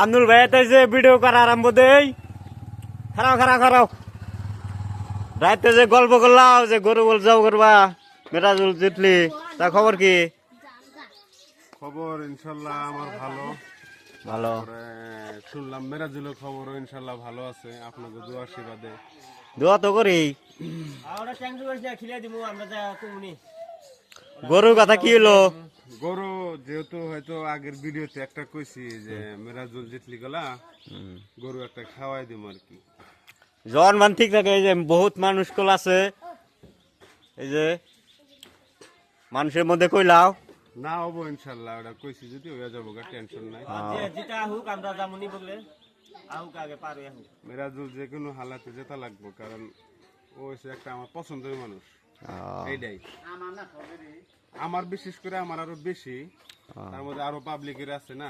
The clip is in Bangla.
আব্দুল ভাই যে ভিডিও করা আরম্ভ দেই খারাও খারাও খারাও রাতে যে গল্প করলাম যে গরু বল যাও করবা মেরাজুল জেটলি তা খবর কি? খবর ইনশাল্লাহ আমার ভালো। ভালো। শুনলাম মেরাজুলের খবরও ইনশাল্লাহ ভালো আছে, আপনাদের দোয়া আশীর্বাদে। দোয়া তো করি। গরুর কথা কি হলো? গরু যেহেতু হয়তো আগের ভিডিওতে একটা কইছি যে মেরাজুল জেটলি গলা গরু একটা খাওয়াই দিব আর কি। জন মান ঠিক থাকে। এই যে বহুত মানুষ কল আছে, এই যে মানুষের মধ্যে কইলাও না হবো ইনশাল্লাহ, ওটা কইছি যদি হয়ে যাবো, টেনশন নাই। মেরাজুল যে কোনো হালাতে জেতা লাগবো, কারণ ও হচ্ছে একটা আমার পছন্দের মানুষ। এইটাই আমার বিশেষ করে আমার আরো বেশি, তার মধ্যে আরো পাবলিকের আছে না।